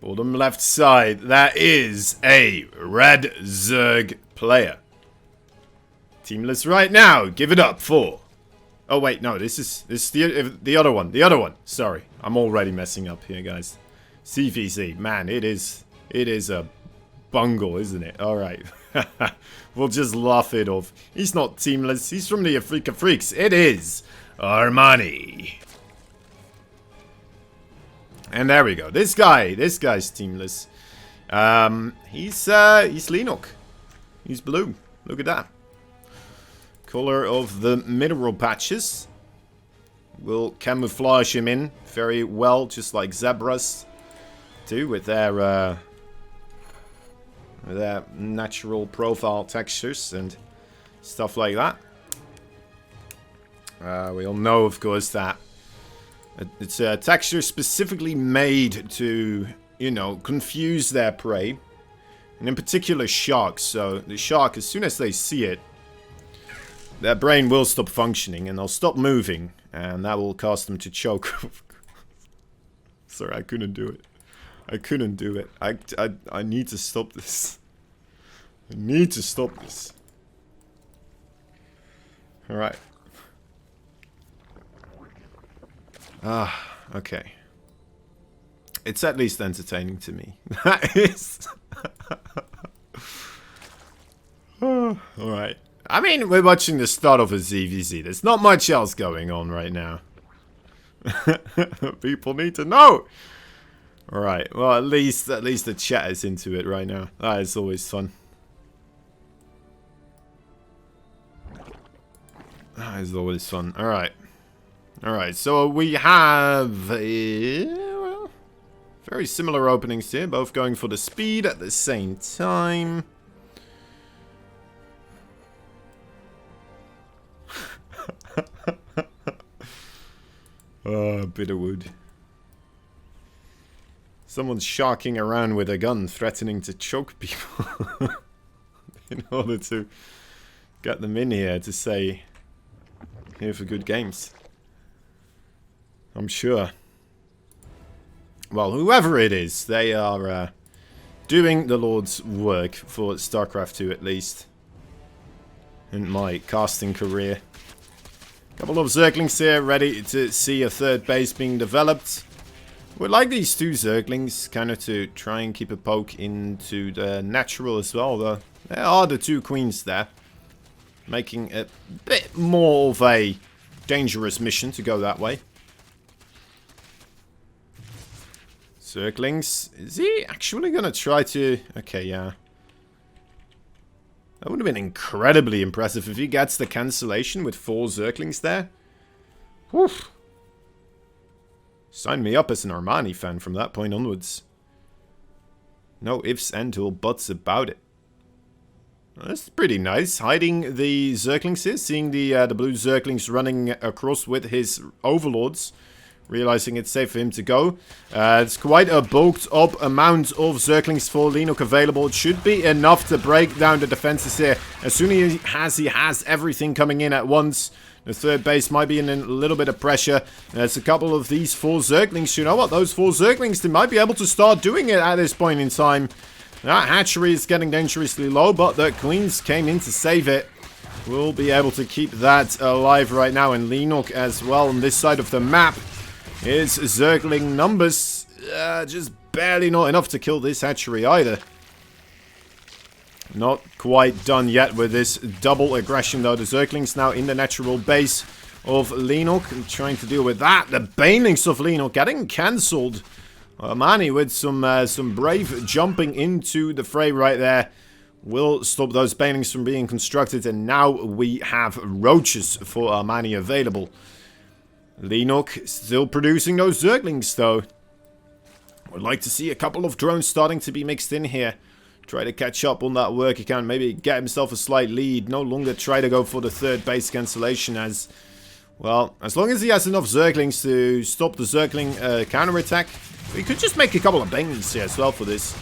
Bottom left side, that is a red Zerg player. Teamless right now, give it up for... Oh wait, no, this is the other one. The other one, sorry. I'm already messing up here, guys. CVC, man, it is a bungle, isn't it? Alright. We'll just laugh it off. He's not teamless, he's from the Afrika Freaks. It is ARMANI. And there we go. This guy's teamless. He's LEENOCK. He's blue. Look at that. Color of the mineral patches will camouflage him in very well, just like zebras do with their natural profile textures and stuff like that. We all know, of course, that it's a texture specifically made to, you know, confuse their prey. And in particular sharks. So the shark, as soon as they see it, their brain will stop functioning and they'll stop moving. And that will cause them to choke. Sorry, I couldn't do it. I couldn't do it. I need to stop this. I need to stop this. Alright. Okay. It's at least entertaining to me. That is. Alright. I mean, we're watching the start of a ZVZ. There's not much else going on right now. People need to know. Alright. Well, at least the chat is into it right now. That is always fun. That is always fun. Alright. Alright, so we have well, very similar openings here, both going for the speed at the same time. Oh, Bitterwood. Someone's sharking around with a gun, threatening to choke people in order to get them in here to say, here for good games. I'm sure. Well, whoever it is, they are doing the Lord's work for StarCraft 2 at least. In my casting career. Couple of Zerglings here, ready to see a third base being developed. Would like these two Zerglings, kind of to try and keep a poke into the natural as well, though. There are the two queens there. Making a bit more of a dangerous mission to go that way. Zerglings. Is he actually going to try to... Okay, yeah. That would have been incredibly impressive if he gets the cancellation with 4 Zerglings there. Whew. Sign me up as an ARMANI fan from that point onwards. No ifs, ands, or buts about it. That's pretty nice. Hiding the Zerglings here. Seeing the blue Zerglings running across with his overlords. Realizing it's safe for him to go. It's quite a bulked up amount of Zerglings for LEENOCK available. It should be enough to break down the defenses here. As soon as he has everything coming in at once. The third base might be in a little bit of pressure. There's a couple of these 4 Zerglings. You know what? Those 4 Zerglings, they might be able to start doing it at this point in time. That hatchery is getting dangerously low, but the queens came in to save it. We'll be able to keep that alive right now. And LEENOCK as well on this side of the map. His Zergling numbers, just barely not enough to kill this hatchery either. Not quite done yet with this double aggression though. The Zerglings now in the natural base of LEENOCK, trying to deal with that. The banelings of LEENOCK getting cancelled. ARMANI with some brave jumping into the fray right there. Will stop those banelings from being constructed, and now we have roaches for ARMANI available. LEENOCK still producing those Zerglings though. Would like to see a couple of drones starting to be mixed in here. Try to catch up on that work account. Maybe get himself a slight lead. No longer try to go for the third base cancellation as... Well, as long as he has enough Zerglings to stop the Zergling counterattack. We could just make a couple of banglings here as well for this.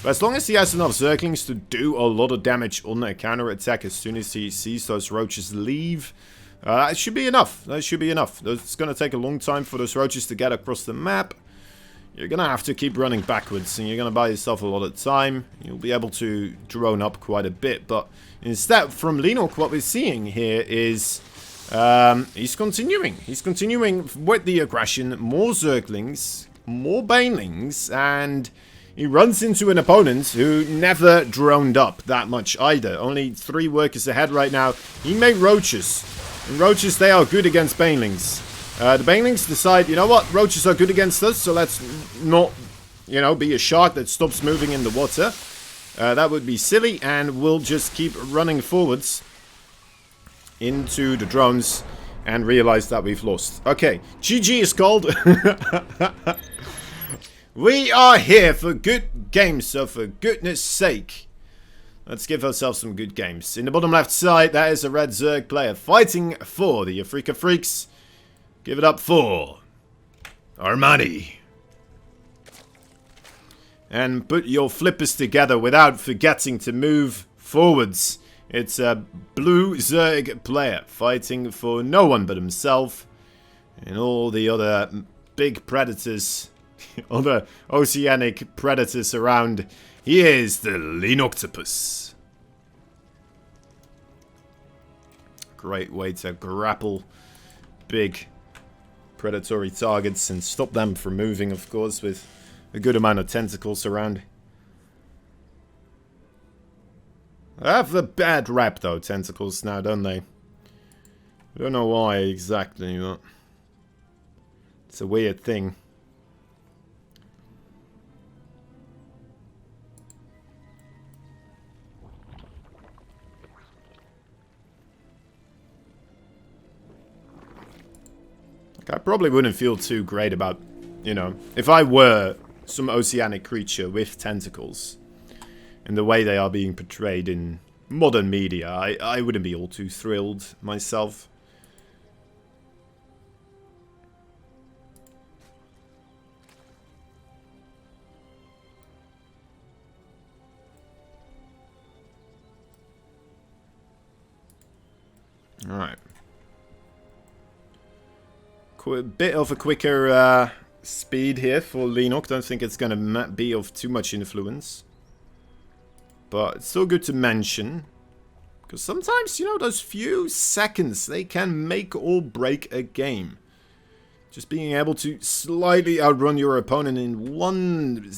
But as long as he has enough Zerglings to do a lot of damage on a counterattack as soon as he sees those roaches leave... That should be enough. That should be enough. It's going to take a long time for those roaches to get across the map. you're gonna have to keep running backwards, and you're gonna buy yourself a lot of time. You'll be able to drone up quite a bit, but instead, from LEENOCK, what we're seeing here is he's continuing. He's continuing with the aggression, more Zerglings, more Banelings, and he runs into an opponent who never droned up that much either. Only 3 workers ahead right now. He made Roaches. And Roaches, they are good against Banelings. The Banelings decide, you know what, Roaches are good against us, so let's not, you know, be a shark that stops moving in the water. That would be silly, and we'll just keep running forwards into the drones and realize that we've lost. Okay, GG is called. We are here for good games, so for goodness sake, let's give ourselves some good games. In the bottom left side, that is a red Zerg player fighting for the Afrika Freaks. Give it up for ARMANI. And put your flippers together without forgetting to move forwards. It's a blue Zerg player fighting for no one but himself and all the other big predators. Other oceanic predators around. He is the LEENOCK. Great way to grapple big predatory targets and stop them from moving, of course, with a good amount of tentacles around. They have a bad rap, though, tentacles now, don't they? I don't know why exactly, but it's a weird thing. I probably wouldn't feel too great about, you know, if I were some oceanic creature with tentacles and the way they are being portrayed in modern media, I wouldn't be all too thrilled myself. Alright. A bit of a quicker speed here for LEENOCK. Don't think it's going to be of too much influence. But it's still good to mention. Because sometimes, you know, those few seconds, they can make or break a game. Just being able to slightly outrun your opponent in one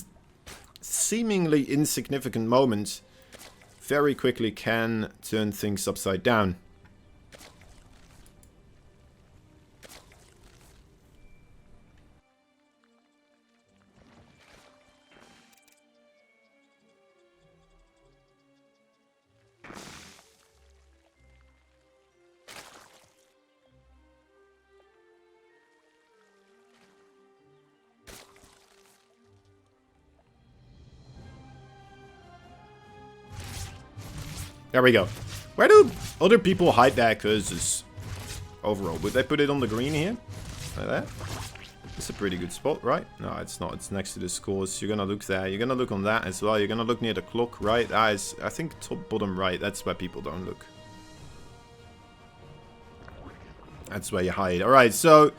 seemingly insignificant moment very quickly can turn things upside down. There we go. Where do other people hide their cursors? Overall, would they put it on the green here? Like that? It's a pretty good spot, right? No, it's not. It's next to the scores. You're gonna look there. You're gonna look on that as well. You're gonna look near the clock, right? That is, I think, top, bottom, right. That's where people don't look. That's where you hide. Alright, so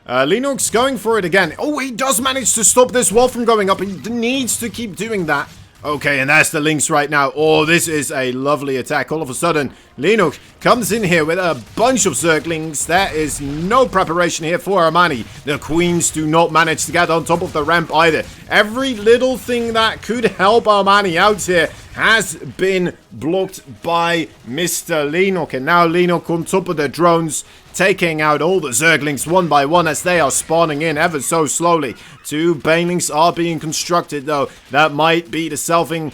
LEENOCK's going for it again. Oh, he does manage to stop this wall from going up. He needs to keep doing that. Okay, and that's the links right now. Oh, this is a lovely attack. All of a sudden, LEENOCK comes in here with a bunch of Zerglings. There is no preparation here for ARMANI. The Queens do not manage to get on top of the ramp either. Every little thing that could help ARMANI out here has been blocked by Mr. LEENOCK. And now LEENOCK on top of the drones, taking out all the Zerglings one by one as they are spawning in ever so slowly. 2 Banelings are being constructed, though. That might be the salvation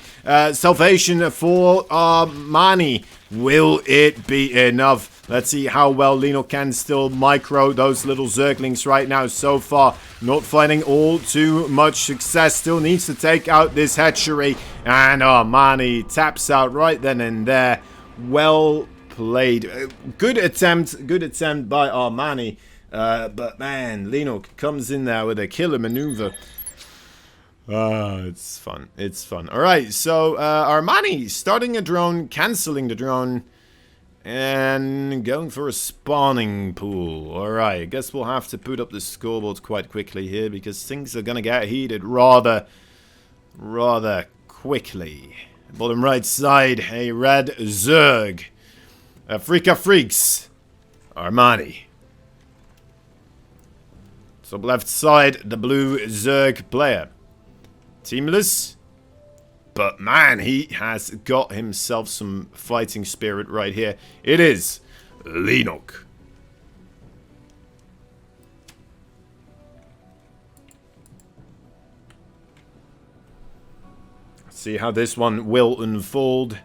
for ARMANI. Will it be enough? Let's see how well LEENOCK can still micro those little Zerglings right now. So far, not finding all too much success. Still needs to take out this hatchery. And ARMANI taps out right then and there. Well played. Good attempt by ARMANI. But man, LEENOCK comes in there with a killer maneuver. It's fun. It's fun. Alright, so ARMANI starting a drone, cancelling the drone. And going for a spawning pool. Alright, I guess we'll have to put up the scoreboard quite quickly here, because things are gonna get heated rather quickly. Bottom right side, a red Zerg. Afrika Freaks. Armani. Top left side, the blue Zerg player. Teamless. But man, he has got himself some fighting spirit right here. It is LEENOCK. See how this one will unfold.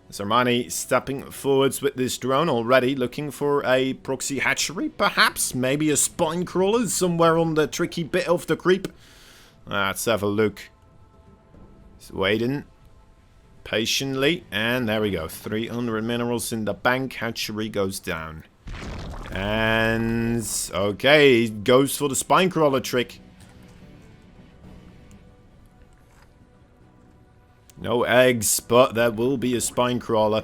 As Armani stepping forwards with this drone already, looking for a proxy hatchery, perhaps? Maybe a spine crawler somewhere on the tricky bit of the creep. Let's have a look. He's waiting patiently, and there we go. 300 minerals in the bank. Hatchery goes down. And okay, he goes for the spine crawler trick. No eggs, but there will be a spine crawler.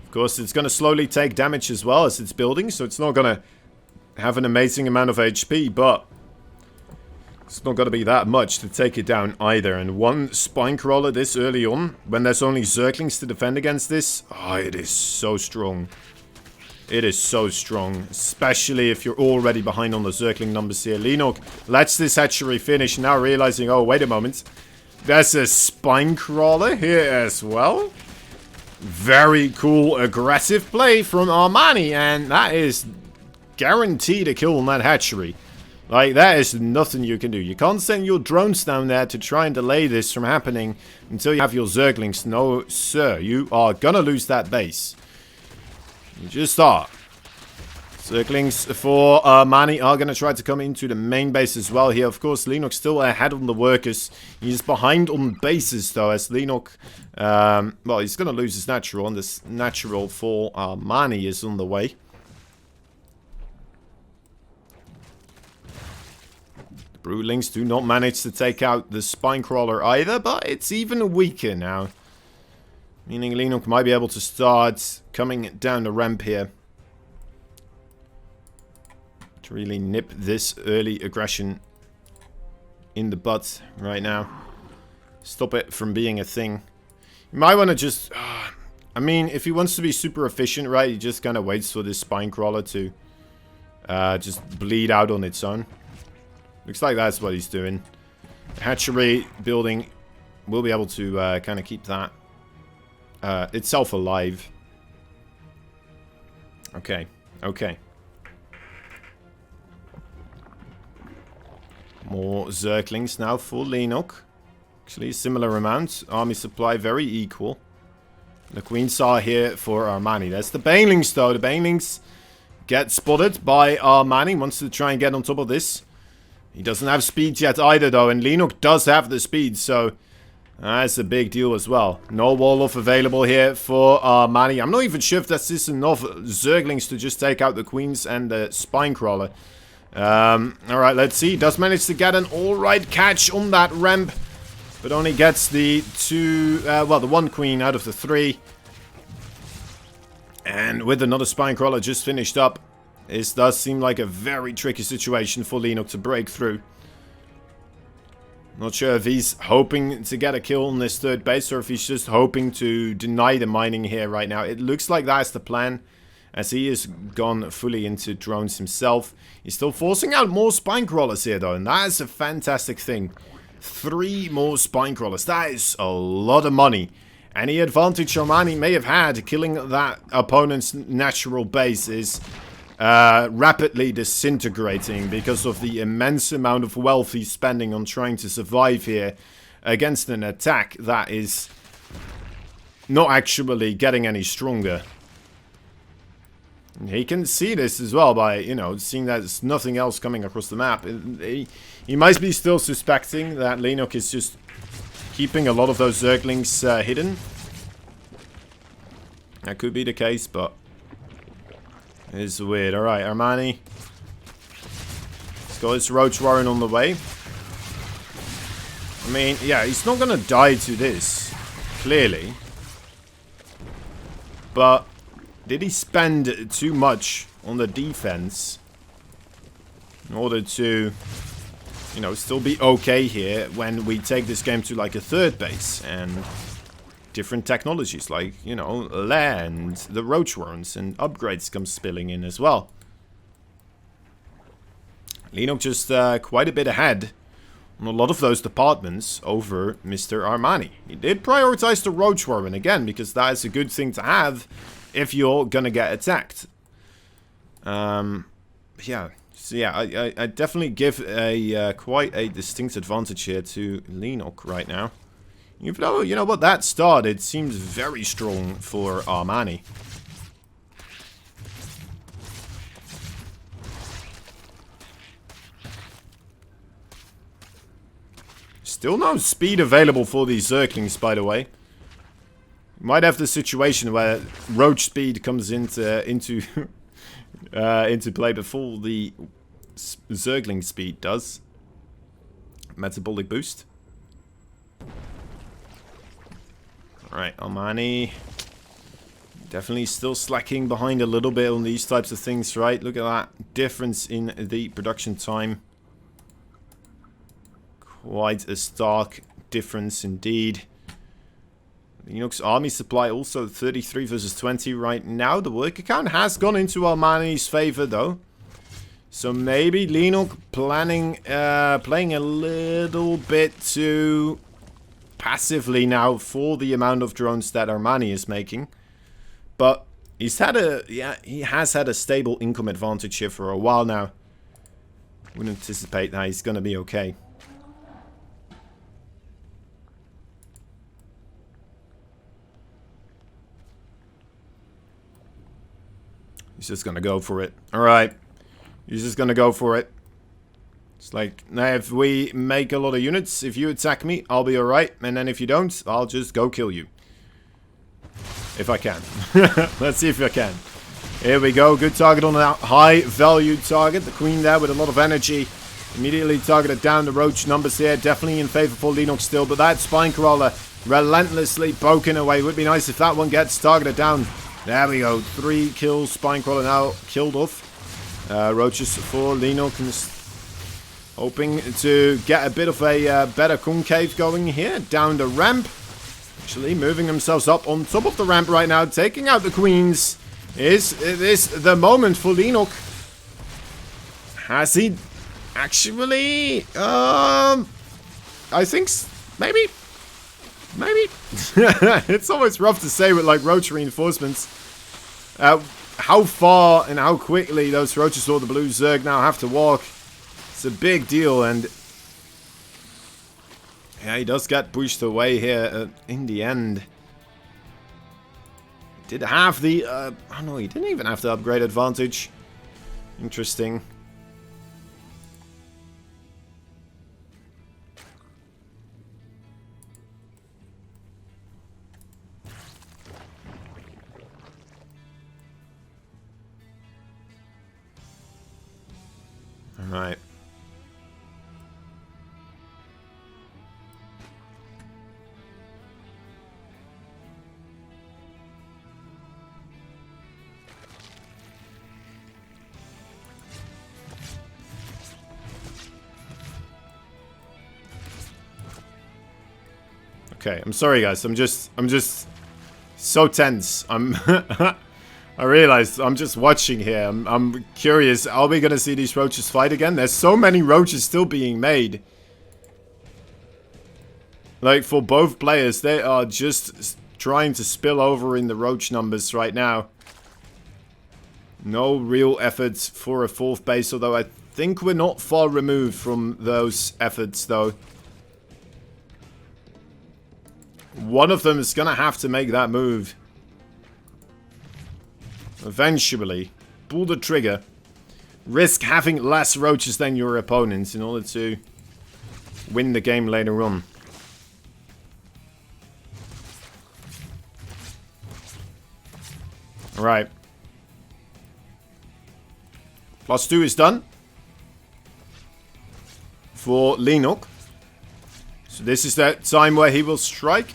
Of course, it's going to slowly take damage as well as it's building, so it's not going to have an amazing amount of HP, but it's not going to be that much to take it down either. And one spine crawler this early on, when there's only Zerglings to defend against this, oh, it is so strong. It is so strong, especially if you're already behind on the Zergling numbers here. LEENOCK lets this hatchery finish, now realizing, oh, wait a moment. There's a spine crawler here as well. Very cool, aggressive play from Armani, and that is guaranteed a kill on that hatchery. Like, that is nothing you can do. You can't send your drones down there to try and delay this from happening until you have your Zerglings. No, sir, you are gonna lose that base. You just are. Zerglings for Armani are going to try to come into the main base as well here. Of course, LEENOCK still ahead on the workers. He's behind on bases, though, as LEENOCK... well, he's going to lose his natural, and this natural for Armani is on the way. The Broodlings do not manage to take out the Spinecrawler either, but it's even weaker now. Meaning LEENOCK might be able to start coming down the ramp here. Really nip this early aggression in the butt right now. Stop it from being a thing. You might want to just... I mean, if he wants to be super efficient, right, he just kind of waits for this spine crawler to just bleed out on its own. Looks like that's what he's doing. Hatchery building will be able to kind of keep that itself alive. Okay, okay. More Zerglings now for LEENOCK. Actually, similar amounts. Army supply very equal. The Queens are here for Armani. That's the Banelings, though. The Banelings get spotted by Armani. Wants to try and get on top of this. He doesn't have speed yet either, though. And LEENOCK does have the speed, so that's a big deal as well. No wall-off available here for Armani. I'm not even sure if that's enough Zerglings to just take out the Queens and the Spinecrawler. Alright, let's see. Does manage to get an alright catch on that ramp, but only gets the the one queen out of the three. And with another Spinecrawler just finished up, this does seem like a very tricky situation for LEENOCK to break through. Not sure if he's hoping to get a kill on this third base, or if he's just hoping to deny the mining here right now. It looks like that's the plan, as he has gone fully into drones himself. He's still forcing out more Spinecrawlers here, though, and that is a fantastic thing. 3 more Spinecrawlers. That is a lot of money. Any advantage Armani may have had killing that opponent's natural base is rapidly disintegrating because of the immense amount of wealth he's spending on trying to survive here against an attack that is not actually getting any stronger. He can see this as well by, you know, seeing that there's nothing else coming across the map. He might be still suspecting that LEENOCK is just keeping a lot of those Zerglings hidden. That could be the case, but it's weird. Alright, Armani. He's got his Roach Warren on the way. I mean, yeah, he's not going to die to this, clearly. But did he spend too much on the defense in order to, you know, still be okay here when we take this game to like a third base and different technologies like, you know, land, the roach worms and upgrades come spilling in as well. LEENOCK just quite a bit ahead on a lot of those departments over Mr. ARMANI. He did prioritize the roach worm, and again, because that is a good thing to have if you're gonna get attacked. Yeah. So yeah, I definitely give a quite a distinct advantage here to LEENOCK right now. Even though, you know what, that start, it seems very strong for ARMANI. Still no speed available for these Zerglings, by the way. Might have the situation where roach speed comes into play before the Zergling speed does. Metabolic boost. Alright, ARMANI. Definitely still slacking behind a little bit on these types of things, right? Look at that difference in the production time. Quite a stark difference indeed. LEENOCK's army supply also 33 versus 20 right now. The work account has gone into ARMANI's favor though. So maybe LEENOCK playing a little bit too passively now for the amount of drones that ARMANI is making. But he has had a stable income advantage here for a while now. Wouldn't anticipate that he's gonna be okay. He's just gonna go for it. Alright. He's just gonna go for it. It's like, now if we make a lot of units, if you attack me, I'll be alright. And then if you don't, I'll just go kill you. If I can. Let's see if I can. Here we go. Good target on a high value target. The queen there with a lot of energy. Immediately targeted down. The roach numbers here. Definitely in favor for LEENOCK still. But that spine crawler relentlessly poking away. Would be nice if that one gets targeted down. There we go. 3 kills. Spine crawler now killed off. Roaches for LEENOCK. Hoping to get a bit of a better concave going here. Down the ramp. Actually moving themselves up on top of the ramp right now. Taking out the queens. Is this the moment for LEENOCK? Has he actually? I think maybe. Maybe. It's always rough to say with like roach reinforcements. How far and how quickly those roaches or the blue Zerg now have to walk. It's a big deal, and yeah, he does get pushed away here in the end. Did have the oh no, he didn't even have the upgrade advantage. Interesting. All right. Okay, I'm sorry guys. I'm just so tense. I realized I'm just watching here. I'm curious. Are we gonna see these roaches fight again? There's so many roaches still being made. Like for both players, they are just trying to spill over in the roach numbers right now. No real efforts for a 4th base, although I think we're not far removed from those efforts though. One of them is gonna have to make that move. Eventually. Pull the trigger. Risk having less roaches than your opponents in order to win the game later on. Alright. +2 is done. For LEENOCK. So this is that time where he will strike.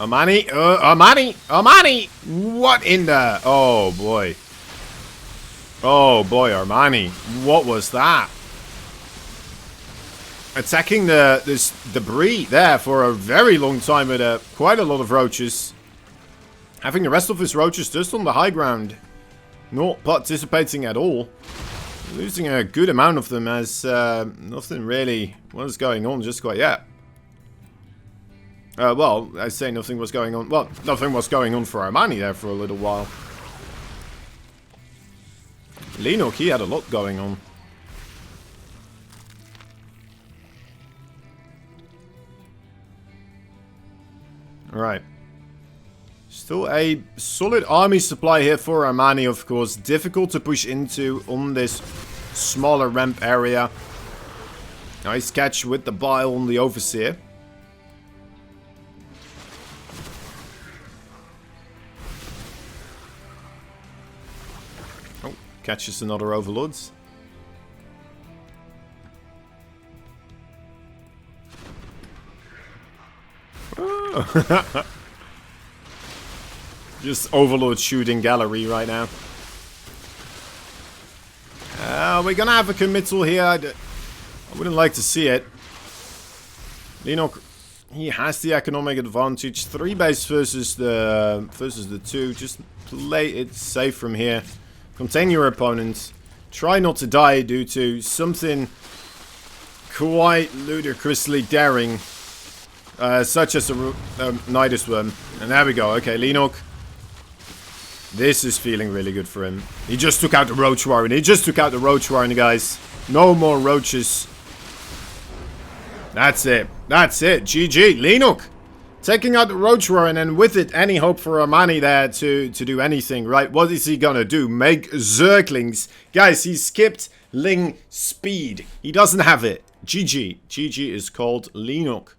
Armani, Armani! What in the... Oh, boy. Oh, boy, Armani. What was that? Attacking this debris there for a very long time with quite a lot of roaches. Having the rest of his roaches just on the high ground. Not participating at all. Losing a good amount of them as nothing really was going on just quite yet. Well, I say nothing was going on. Well, nothing was going on for Armani there for a little while. LEENOCK, he had a lot going on. Alright. Still a solid army supply here for Armani, of course. Difficult to push into on this smaller ramp area. Nice catch with the bile on the Overseer. Oh, catches another Overlords. Oh. Just Overlord shooting gallery right now. We're gonna have a committal here. I wouldn't like to see it. LEENOCK, he has the economic advantage. 3 base versus the 2. Just play it safe from here. Contain your opponent. Try not to die due to something quite ludicrously daring. Such as a Nidus Worm. And there we go. Okay, LEENOCK. This is feeling really good for him. He just took out the Roach Warren. He just took out the Roach Warren, guys. No more roaches. That's it. That's it. GG. LEENOCK taking out the Roach Warren, and with it, any hope for Armani there to do anything, right? What is he gonna do? Make Zerglings. Guys, he skipped Ling speed. He doesn't have it. GG. GG is called LEENOCK.